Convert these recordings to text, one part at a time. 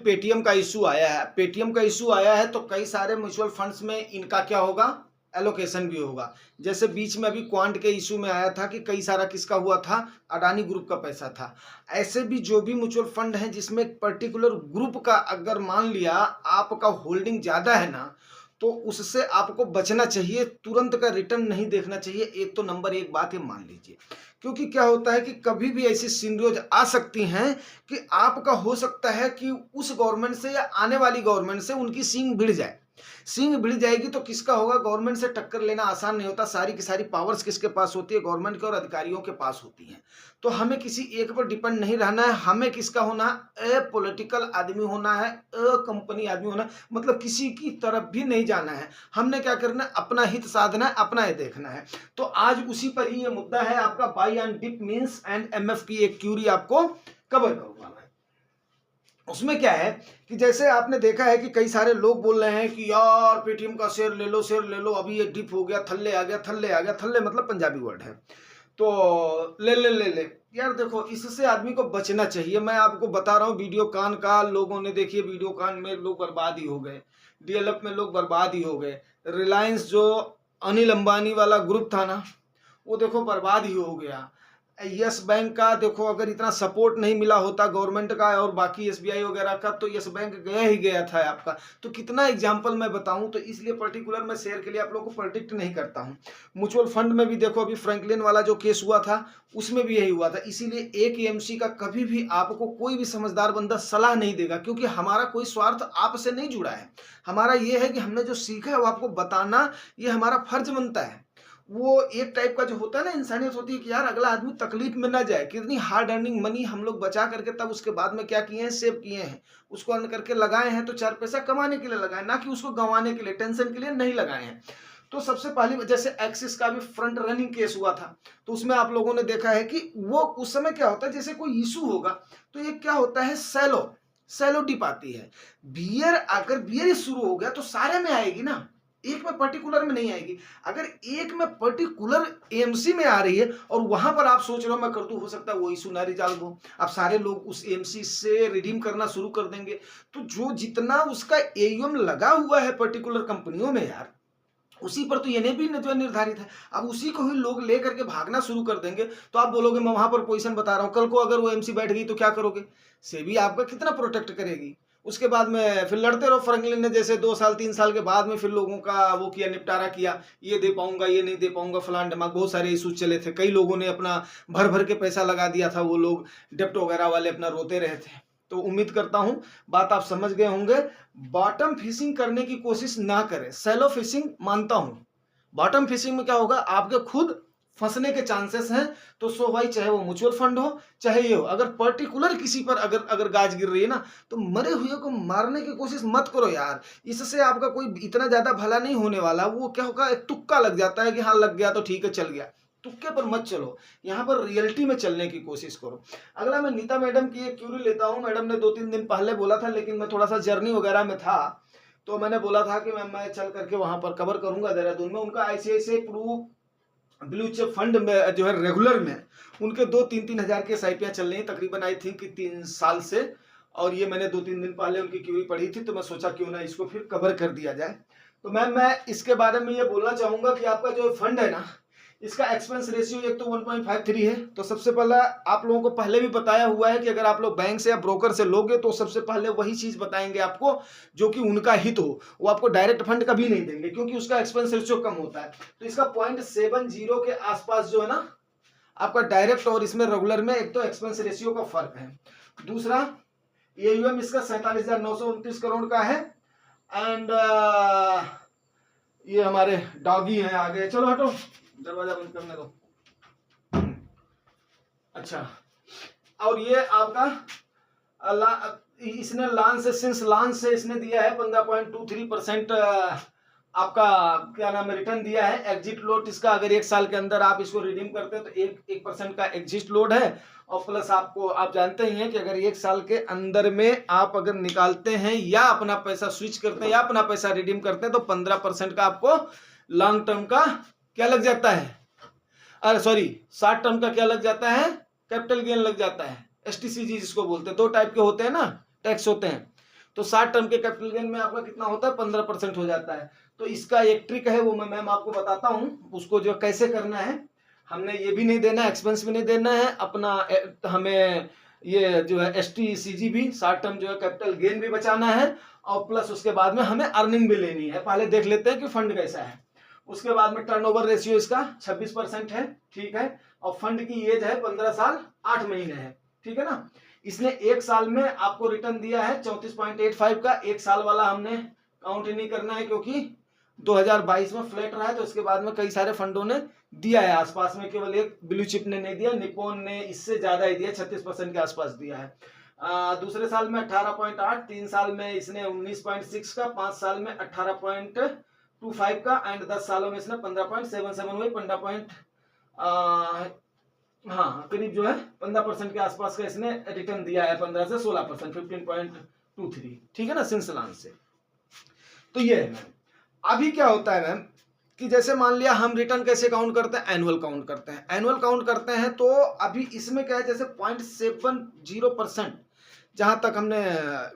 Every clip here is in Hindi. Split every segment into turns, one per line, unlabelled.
पेटीएम का इशू आया है, पेटीएम का इशू आया है तो कई सारे म्यूचुअल फंड्स में इनका क्या होगा, एलोकेशन भी होगा। जैसे बीच में अभी क्वांट के इशू में आया था कि कई सारा किसका हुआ था, अडानी ग्रुप का पैसा था। ऐसे भी जो भी म्यूचुअल फंड है जिसमें एक पर्टिकुलर ग्रुप का अगर मान लिया आपका होल्डिंग ज़्यादा है ना, तो उससे आपको बचना चाहिए, तुरंत का रिटर्न नहीं देखना चाहिए। एक तो नंबर एक बात ये मान लीजिए, क्योंकि क्या होता है कि कभी भी ऐसी सिनेरियोज आ सकती हैं कि आपका हो सकता है कि उस गवर्नमेंट से या आने वाली गवर्नमेंट से उनकी सींग भिड़ जाए। सींग भिड़ जाएगी तो किसका होगा, गवर्नमेंट से टक्कर लेना आसान नहीं होता। सारी की सारी पावर्स किसके पास होती है, गवर्नमेंट के और अधिकारियों के पास होती हैं। तो हमें किसी एक पर डिपेंड नहीं रहना है, हमें किसका होना है, ए पॉलिटिकल आदमी होना है, ए कंपनी आदमी होना है, मतलब किसी की तरफ भी नहीं जाना है। हमने क्या करना है, अपना हित साधना है, अपना ये देखना है। तो आज उसी पर ही ये मुद्दा है आपका, by and dip means and MF की एक क्यूरी आपको कवर करूंगा मैं। उसमें क्या है कि जैसे आपने देखा है कि कई सारे लोग बोल रहे हैं कि यार पेटीएम का शेयर ले लो, शेयर ले लो, अभी ये डिप हो गया, थल्ले आ गया, थल्ले आ गया। थल्ले मतलब पंजाबी वर्ड है, तो ले ले ले ले। यार देखो, इससे आदमी को बचना चाहिए। मैं आपको बता रहा हूँ, वीडियो कॉन का लोगों ने देखिए, वीडियो कॉन में लोग बर्बाद ही हो गए, डीएलएफ में लोग बर्बाद ही हो गए, रिलायंस जो अनिल अंबानी वाला ग्रुप था ना, वो देखो बर्बाद ही हो गया। यस बैंक का देखो, अगर इतना सपोर्ट नहीं मिला होता गवर्नमेंट का और बाकी एसबीआई वगैरह का, तो यस बैंक गया ही गया था आपका। तो कितना एग्जांपल मैं बताऊं, तो इसलिए पर्टिकुलर मैं शेयर के लिए आप लोगों को प्रेडिक्ट नहीं करता हूं। म्यूचुअल फंड में भी देखो, अभी फ्रैंकलिन वाला जो केस हुआ था उसमें भी यही हुआ था। इसीलिए एक एएमसी का कभी भी आपको कोई भी समझदार बंदा सलाह नहीं देगा, क्योंकि हमारा कोई स्वार्थ आपसे नहीं जुड़ा है। हमारा ये है कि हमने जो सीखा है वो आपको बताना, ये हमारा फर्ज बनता है। वो एक टाइप का जो होता है ना, इंसानियत होती है कि यार अगला आदमी तकलीफ में ना जाए। कितनी हार्ड अर्निंग मनी हम लोग बचा करके तब उसके बाद में क्या किए हैं, सेव किए हैं, उसको अर्न करके लगाए हैं, तो 4 पैसा कमाने के लिए लगाए, ना कि उसको गंवाने के लिए, टेंशन के लिए नहीं लगाए हैं। तो सबसे पहली, जैसे एक्सिस का भी फ्रंट रनिंग केस हुआ था, तो उसमें आप लोगों ने देखा है कि वो उस समय क्या होता है, जैसे कोई इशू होगा तो ये क्या होता है, सैलो डिप आती है। बियर, अगर बियर शुरू हो गया तो सारे में आएगी ना, एक में पर्टिकुलर में नहीं आएगी। अगर एक में पर्टिकुलर एएमसी में आ रही है और वहां पर आप सोच रहे हो मैं कर दूं, हो सकता है वो इशू ना रिजॉल्व हो, अब सारे लोग उस एएमसी से रिडीम करना शुरू कर देंगे। तो जो जितना उसका एयूएम लगा हुआ है पर्टिकुलर कंपनियों में यार, उसी पर तो ये भी जो निर्धारित है। अब उसी को ही लोग ले करके भागना शुरू कर देंगे, तो आप बोलोगे मैं वहां पर पोजीशन बता रहा हूं, कल को अगर वो एमसी बैठ गई तो क्या करोगे। सेबी आपका कितना प्रोटेक्ट करेगी। उसके बाद में फिर लड़ते रहो। फ्रैंकलिन ने जैसे 2 साल 3 साल के बाद में फिर लोगों का वो किया, निपटारा किया, ये दे पाऊंगा, ये नहीं दे पाऊंगा, फलान ढमाक, बहुत सारे इशू चले थे। कई लोगों ने अपना भर भर के पैसा लगा दिया था, वो लोग डेप्ट वगैरह वाले अपना रोते रहे थे। तो उम्मीद करता हूं बात आप समझ गए होंगे। बॉटम फिशिंग करने की कोशिश ना करें, सैलो फिशिंग मानता हूं। बॉटम फिशिंग में क्या होगा, आपके खुद फंसने के चांसेस हैं। तो सो भाई, चाहे वो म्यूचुअल फंड हो चाहे ये हो, अगर पर्टिकुलर किसी पर अगर गाज गिर रही है ना, तो मरे हुए को मारने की कोशिश मत करो यार। इससे आपका कोई इतना ज्यादा भला नहीं होने वाला। वो क्या होगा, एक तुक्का लग जाता है कि हाँ लग गया तो ठीक है, चल गया। तुक्के पर मत चलो, यहाँ पर रियलिटी में चलने की कोशिश करो। अगला मैं नीता मैडम की एक क्यूरी लेता हूँ। मैडम ने 2-3 दिन पहले बोला था, लेकिन मैं थोड़ा सा जर्नी वगैरह में था, तो मैंने बोला था कि मैं चल करके वहां पर कवर करूंगा देहरादून में। उनका आईसीआईसीआई ब्लू चिप फंड में जो है रेगुलर में उनके 2-3 हजार की एसआईपियां चल रही हैं तकरीबन, आई थिंक 3 साल से। और ये मैंने 2-3 दिन पहले उनकी क्यूरी पढ़ी थी, तो मैं सोचा क्यों ना इसको फिर कवर कर दिया जाए। तो मैं इसके बारे में ये बोलना चाहूंगा कि आपका जो फंड है ना, इसका एक्सपेंस रेशियो एक तो 1.53 है। तो सबसे पहला आप लोगों को पहले भी बताया हुआ है कि अगर आप लोग बैंक से या ब्रोकर से लोगे तो सबसे पहले वही चीज बताएंगे आपको जो कि उनका हित हो। वो आपको डायरेक्ट फंड कभी नहीं देंगे, क्योंकि उसका एक्सपेंस रेशियो कम होता है। तो इसका 0.70 के आसपास जो है ना आपका डायरेक्ट और इसमें रेगुलर में, एक तो एक्सपेंस रेशियो का फर्क है। दूसरा, एयूएम इसका 47,929 करोड़ का है। एंड ये हमारे डॉगी हैं आगे, चलो हटो, दरवाजा बंद करने दो। अच्छा, और ये आपका इसने लॉन्च से इसने दिया है 15.23% आपका क्या नाम है रिटर्न दिया है। एग्जिट लोड इसका अगर 1 साल के अंदर आप इसको रिडीम करते हैं तो 1% का एग्जिट लोड है। और प्लस आपको, आप जानते ही हैं कि अगर 1 साल के अंदर में आप अगर निकालते हैं या अपना पैसा स्विच करते हैं या अपना पैसा रिडीम करते हैं तो 15% का आपको लॉन्ग टर्म का क्या लग जाता है, अरे सॉरी, शॉर्ट टर्म का क्या लग जाता है, कैपिटल गेन लग जाता है, एसटीसीजी जिसको बोलते हैं। 2 टाइप के होते हैं ना टैक्स होते हैं। तो 60 टर्म के कैपिटल गेन में आपका कितना होता है 15% हो जाता है। तो इसका एक ट्रिक है, वो मैं मैम आपको बताता हूँ, उसको जो कैसे करना है। हमने ये भी नहीं देना है, एक्सपेंस भी नहीं देना है अपना, हमें ये जो है STCG भी, शॉर्ट टर्म जो है कैपिटल गेन भी बचाना है, और प्लस उसके बाद में हमें अर्निंग भी लेनी है। पहले देख लेते हैं कि फंड कैसा है। उसके बाद में टर्नओवर रेशियो इसका 26% है, ठीक है, और फंड की एज है 15 साल 8 महीने है, ठीक है ना। इसने एक साल में आपको रिटर्न दिया है 34.85 का। एक साल वाला हमने काउंट ही नहीं करना है, क्योंकि 2022 में फ्लैट रहा है, तो उसके बाद में कई सारे फंडों ने दिया है आसपास में, केवल एक ब्लू चिप ने नहीं दिया, निप्पॉन ने इससे ज्यादा ही दिया, 36% के आसपास दिया है। दूसरे साल में 18.8, 3 साल में इसने 19.6 का, 5 साल में 18.25 का, एंड 10 सालों में इसने 15.77 हुई, 15 हाँ करीब जो है 15% के आसपास का इसने रिटर्न दिया है, 15 से 16%, 15.23, ठीक है ना, सिंस लॉन्च से। तो ये है मैम। अभी क्या होता है मैम कि जैसे मान लिया हम रिटर्न कैसे काउंट करते हैं, एनुअल काउंट करते हैं। एनुअल काउंट करते हैं तो अभी इसमें क्या है, जैसे 0.70% जहां तक हमने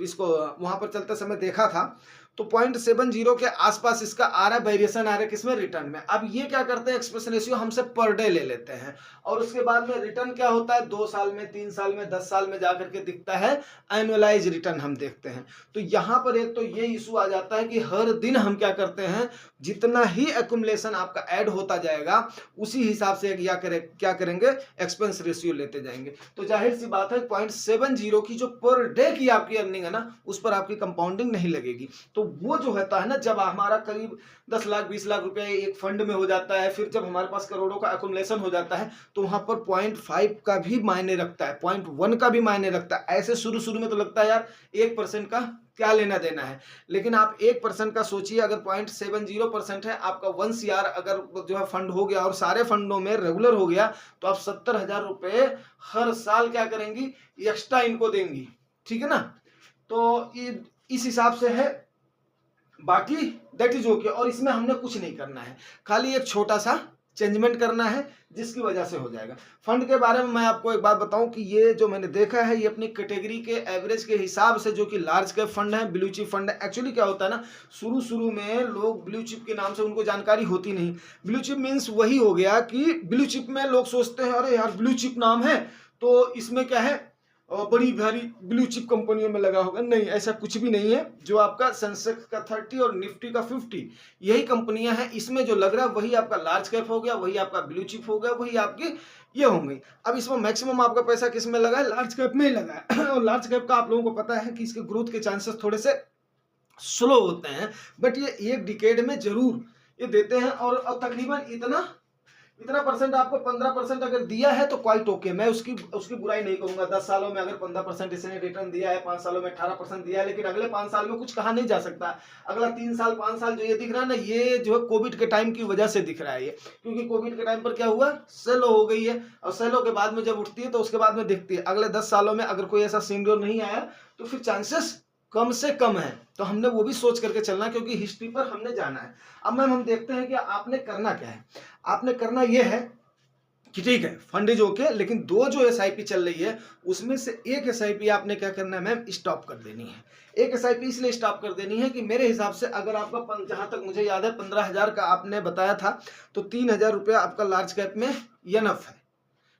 इसको वहां पर चलते समय देखा था, तो 0.70 के आसपास इसका आ रहा है, वेरिएशन आ रहा है किसमें, रिटर्न में। अब ये क्या करते हैं, एक्सप्रेस रेशियो हमसे पर डे ले लेते हैं, और उसके बाद में रिटर्न क्या होता है 2 साल में, 3 साल में, 10 साल में जाकर के दिखता है एनुअलाइज रिटर्न हम देखते हैं। तो यहाँ पर एक तो ये इशू आ जाता है कि हर दिन हम क्या करते हैं, जितना ही एक्युमुलेशन आपका ऐड होता जाएगा उसी हिसाब से क्या करेंगे, एक्सपेंस रेशियो लेते जाएंगे। तो जाहिर सी बात है 0.70 की जो पर डे की आपकी अर्निंग है ना, उस पर आपकी कंपाउंडिंग नहीं लगेगी। तो वो जो होता है ना, जब हमारा करीब 10 लाख 20 लाख रुपए एक फंड में हो जाता है, फिर जब हमारे पास करोड़ों का एक्युमुलेशन हो जाता है, तो वहां पर 0.5 का भी मायने रखता है, 0.1 का भी मायने रखता है। ऐसे शुरू शुरू में तो लगता है यार 1% का क्या लेना देना है, लेकिन आप 1% का सोचिए, अगर 0.70% है आपका 1 CR अगर जो है फंड हो गया और सारे फंडों में रेगुलर हो गया, तो आप 70,000 रुपए हर साल क्या करेंगी, एक्स्ट्रा इनको देंगी, ठीक है ना। तो इस हिसाब से है, बाकी दैट इज ओके। और इसमें हमने कुछ नहीं करना है, खाली एक छोटा सा चेंजमेंट करना है, जिसकी वजह से हो जाएगा। फंड के बारे में मैं आपको एक बात बताऊं कि ये जो मैंने देखा है, ये अपनी कैटेगरी के एवरेज के हिसाब से, जो कि लार्ज कैप फंड है, ब्लू चिप फंड है। एक्चुअली क्या होता है ना, शुरू शुरू में लोग ब्लू चिप के नाम से उनको जानकारी होती नहीं। ब्लू चिप मीन्स वही हो गया कि ब्लू चिप में लोग सोचते हैं अरे यार ब्लू चिप नाम है तो इसमें क्या है, और बड़ी भारी ब्लू चिप कंपनियों में लगा होगा। नहीं, ऐसा कुछ भी नहीं है। जो आपका सेंसेक्स का 30 और निफ्टी का 50 यही कंपनियां हैं, इसमें जो लग रहा है वही आपका लार्ज कैप हो गया, वही आपका ब्लू चिप हो गया, वही आपकी ये होंगी। अब इसमें मैक्सिमम आपका पैसा किस में लगा है, लार्ज कैप में ही लगा है। और लार्ज कैप का आप लोगों को पता है कि इसके ग्रोथ के चांसेस थोड़े से स्लो होते हैं, बट ये एक डिकेड में जरूर ये देते हैं। और तकरीबन इतना परसेंट आपको 15% अगर दिया है तो क्वाइट ओके, मैं उसकी बुराई नहीं करूंगा। 10 सालों में अगर 15% इसने रिटर्न दिया है, 5 सालों में 18% दिया है, लेकिन अगले 5 साल में कुछ कहा नहीं जा सकता। अगला 3 साल 5 साल जो ये दिख रहा है ना, ये जो है कोविड के टाइम की वजह से दिख रहा है ये, क्योंकि कोविड के टाइम पर क्या हुआ, सेलो हो गई है, और सेलो के बाद में जब उठती है तो उसके बाद में दिखती है। अगले 10 सालों में अगर कोई ऐसा सिनेरियो नहीं आया तो फिर चांसेस कम से कम है। तो हमने वो भी सोच करके चलना, क्योंकि हिस्ट्री पर हमने जाना है। अब मैम हम देखते हैं कि आपने करना क्या है। आपने करना यह है कि ठीक है फंड इज ओके, लेकिन 2 जो SIP चल रही है उसमें से एक SIP आपने क्या करना है मैम, स्टॉप कर देनी है। एक SIP इसलिए स्टॉप कर देनी है कि मेरे हिसाब से अगर आपका जहां तक मुझे याद है 15,000 का आपने बताया था, तो 3,000 रुपया आपका लार्ज कैप में इनफ है,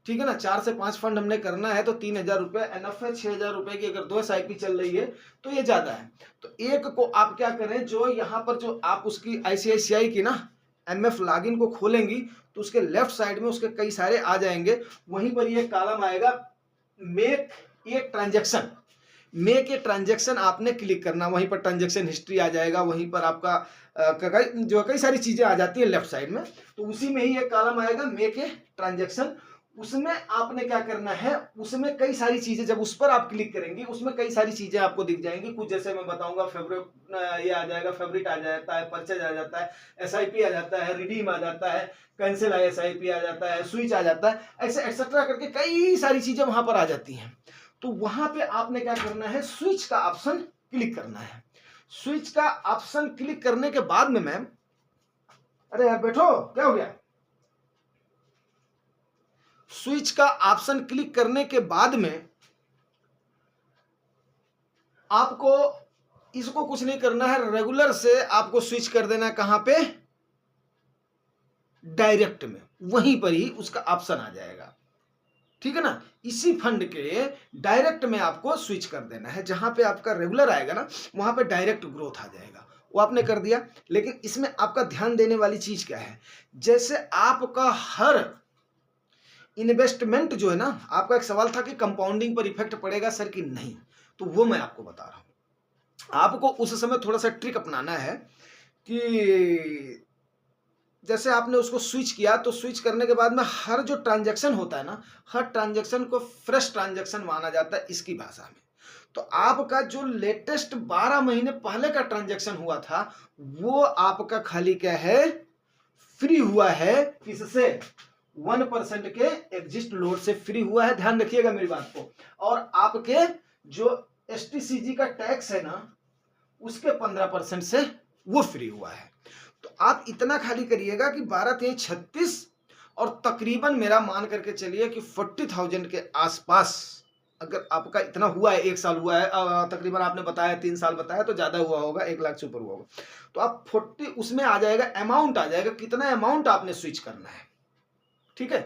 ठीक है ना। 4 से 5 फंड हमने करना है तो 3,000 रुपये एनफ है। 6,000 रुपए की अगर 2 SIP चल रही है तो ये ज्यादा है। तो एक को आप क्या करें, जो यहाँ पर जो आप उसकी ICICI की ना MF लॉगिन को खोलेंगी, तो उसके लेफ्ट साइड में उसके कई सारे आ जाएंगे, वहीं पर ये कॉलम आएगा make a transaction. Make a transaction आपने क्लिक करना, वहीं पर ट्रांजेक्शन हिस्ट्री आ जाएगा, वहीं पर आपका जो कई सारी चीजें आ जाती है लेफ्ट साइड में, तो उसी में ही एक कॉलम आएगा मेक ए ट्रांजेक्शन। उसमें आपने क्या करना है, उसमें कई सारी चीजें, जब उस पर आप क्लिक करेंगे उसमें कई सारी चीजें आपको दिख जाएंगी। कुछ जैसे मैं बताऊंगा, फेवरेट ये आ जाएगा, फेवरेट आ जाता है, परचेज आ जाता है, SIP आ जाता है, रिडीम आ जाता है, कैंसिल SIP आ जाता है, स्विच आ जाता है, ऐसे एक्सेट्रा करके कई सारी चीजें वहां पर आ जाती हैं। तो वहां पे आपने क्या करना है, स्विच का ऑप्शन क्लिक करना है। स्विच का ऑप्शन क्लिक करने के बाद में मैम, अरे यार बैठो, क्या हो गया। स्विच का ऑप्शन क्लिक करने के बाद में आपको इसको कुछ नहीं करना है, रेगुलर से आपको स्विच कर देना है कहां पे, डायरेक्ट में, वहीं पर ही उसका ऑप्शन आ जाएगा, ठीक है ना। इसी फंड के डायरेक्ट में आपको स्विच कर देना है, जहां पे आपका रेगुलर आएगा ना वहां पे डायरेक्ट ग्रोथ आ जाएगा, वो आपने कर दिया। लेकिन इसमें आपका ध्यान देने वाली चीज क्या है, जैसे आपका हर इन्वेस्टमेंट जो है ना, आपका एक सवाल था कि कंपाउंडिंग पर इफेक्ट पड़ेगा सर कि नहीं, तो वो मैं आपको बता रहा हूं। आपको उस समय थोड़ा सा ट्रिक अपनाना है कि जैसे आपने उसको स्विच किया, तो स्विच करने के बाद में हर जो ट्रांजैक्शन होता है ना, हर ट्रांजैक्शन को फ्रेश ट्रांजैक्शन माना जाता है इसकी भाषा में। तो आपका जो लेटेस्ट 12 महीने पहले का ट्रांजैक्शन हुआ था, वो आपका खाली क्या है, फ्री हुआ है, किससे, 1% के एग्जिस्ट लोड से फ्री हुआ है, ध्यान रखिएगा मेरी बात को। और आपके जो एसटीसीजी का टैक्स है ना, उसके 15% से वो फ्री हुआ है। तो आप इतना खाली करिएगा कि 12×3=36 और तकरीबन मेरा मान करके चलिए कि 40,000 के आसपास अगर आपका इतना हुआ है, 1 साल हुआ है, तकरीबन आपने बताया 3 साल बताया, तो ज्यादा हुआ होगा, 1 लाख से ऊपर हुआ होगा, तो आप 40 उसमें आ जाएगा, अमाउंट आ जाएगा, कितना अमाउंट आपने स्विच करना है, ठीक है।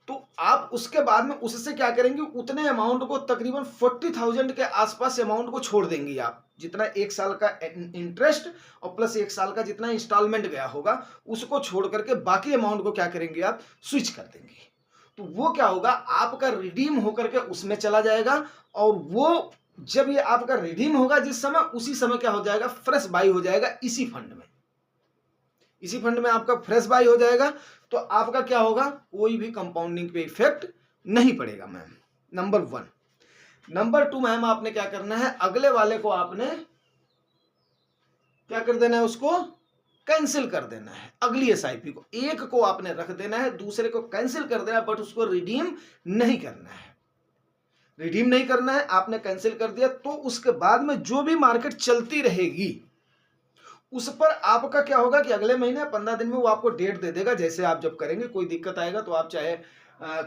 तो आप उसके बाद में उससे क्या करेंगे, उतने अमाउंट को तकरीबन 40,000 के आसपास अमाउंट को छोड़ देंगे आप, जितना 1 साल का इंटरेस्ट और प्लस 1 साल का जितना इंस्टॉलमेंट गया होगा उसको छोड़ करके बाकी अमाउंट को क्या करेंगे, आप स्विच कर देंगे। तो वो क्या होगा, आपका रिडीम होकर के उसमें चला जाएगा, और वो जब ये आपका रिडीम होगा जिस समय, उसी समय क्या हो जाएगा, फ्रेश बाई हो जाएगा इसी फंड में, इसी फंड में आपका फ्रेश बाई हो जाएगा। तो आपका क्या होगा, कोई भी कंपाउंडिंग पे इफेक्ट नहीं पड़ेगा मैम, नंबर 1। नंबर 2 मैम, आपने क्या करना है, अगले वाले को आपने क्या कर देना है, उसको कैंसिल कर देना है, अगली एसआईपी को, एक को आपने रख देना है, दूसरे को कैंसिल कर देना है, बट उसको रिडीम नहीं करना है, रिडीम नहीं करना है, आपने कैंसिल कर दिया। तो उसके बाद में जो भी मार्केट चलती रहेगी उस पर आपका क्या होगा कि अगले महीने 15 दिन में वो आपको डेट दे देगा, जैसे आप जब करेंगे। कोई दिक्कत आएगा तो आप चाहे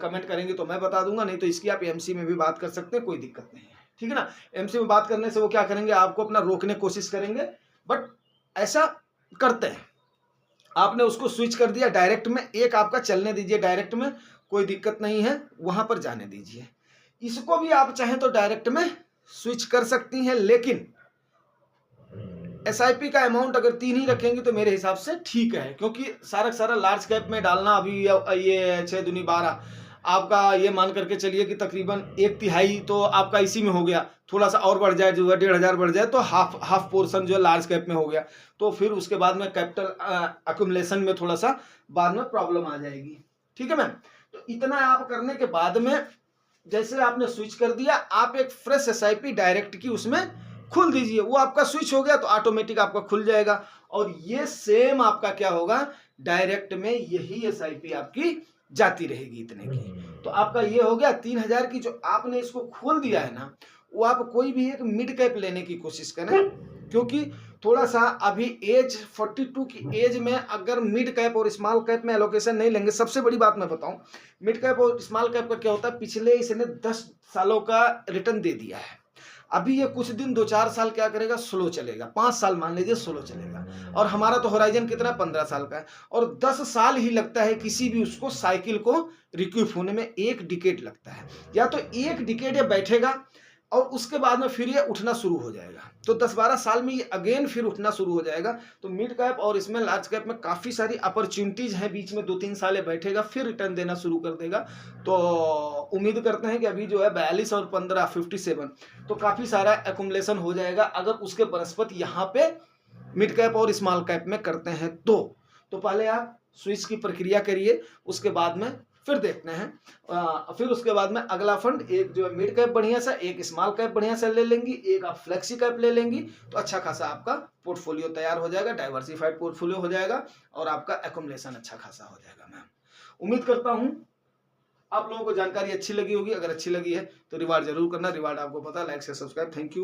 कमेंट करेंगे तो मैं बता दूंगा, नहीं तो इसकी आप एमसी में भी बात कर सकते हैं, कोई दिक्कत नहीं है, ठीक है ना। एमसी में बात करने से वो क्या करेंगे, आपको अपना रोकने की कोशिश करेंगे, बट ऐसा करते हैं। आपने उसको स्विच कर दिया डायरेक्ट में, एक आपका चलने दीजिए डायरेक्ट में, कोई दिक्कत नहीं है, वहां पर जाने दीजिए। इसको भी आप चाहें तो डायरेक्ट में स्विच कर सकती हैं, लेकिन एसआईपी का अमाउंट अगर 3 ही रखेंगे तो मेरे हिसाब से ठीक है, क्योंकि सारा सारा लार्ज कैप में डालना, अभी ये 6 दूनी 12, आपका ये मान करके चलिए कि तकरीबन 1/3 तो आपका इसी में हो गया, थोड़ा सा और बढ़ जाए जो है 1,500 बढ़ जाए तो हाफ पोर्शन जो है लार्ज कैप में हो गया, तो फिर उसके बाद में कैपिटल अक्यूमुलेशन में थोड़ा सा बाद में प्रॉब्लम आ जाएगी, ठीक है मैम। तो इतना आप करने के बाद में जैसे आपने स्विच कर दिया, आप एक फ्रेश एसआईपी डायरेक्ट की उसमें खुल दीजिए, वो आपका स्विच हो गया तो ऑटोमेटिक आपका खुल जाएगा। और ये सेम आपका क्या होगा, डायरेक्ट में यही एसआईपी आपकी जाती रहेगी इतने की। तो आपका ये हो गया 3,000 की, जो आपने इसको खोल दिया है ना, वो आप कोई भी एक मिड कैप लेने की कोशिश करें, क्योंकि थोड़ा सा अभी एज 42 की एज में अगर मिड कैप और स्मॉल कैप में एलोकेशन नहीं लेंगे, सबसे बड़ी बात मैं बताऊं, मिड कैप और स्मॉल कैप का क्या होता है, पिछले इसने 10 सालों का रिटर्न दे दिया है, अभी ये कुछ दिन 2-4 साल क्या करेगा, स्लो चलेगा, 5 साल मान लीजिए स्लो चलेगा, और हमारा तो होराइजन कितना 15 साल का है, और 10 साल ही लगता है किसी भी उसको साइकिल को रिक्यूप होने में, 1 डिकेड लगता है, या तो 1 डिकेड ये बैठेगा और उसके बाद में फिर ये उठना शुरू हो जाएगा, तो 10-12 साल में ये अगेन फिर उठना शुरू हो जाएगा। तो मिड कैप और इसमें लार्ज कैप में काफ़ी सारी अपॉर्चुनिटीज हैं, बीच में 2-3 साल ये बैठेगा फिर रिटर्न देना शुरू कर देगा। तो उम्मीद करते हैं कि अभी जो है 42 और 15 57, तो काफ़ी सारा एक्युमुलेशन हो जाएगा अगर उसके बनस्पत यहाँ पे मिड कैप और स्मॉल कैप में करते हैं तो पहले आप स्विच की प्रक्रिया करिए, उसके बाद में फिर देखते हैं। फिर उसके बाद में अगला फंड, एक जो है मिड कैप बढ़िया सा, एक स्मॉल कैप बढ़िया सा ले लेंगी, एक आप फ्लेक्सी कैप ले लेंगी, तो अच्छा खासा आपका पोर्टफोलियो तैयार हो जाएगा, डाइवर्सिफाइड पोर्टफोलियो हो जाएगा, और आपका एक्युमुलेशन अच्छा खासा हो जाएगा। मैम उम्मीद करता हूँ आप लोगों को जानकारी अच्छी लगी होगी, अगर अच्छी लगी है तो रिवार्ड जरूर करना, रिवार्ड आपको पता है, लाइक से सब्सक्राइब। Thank you.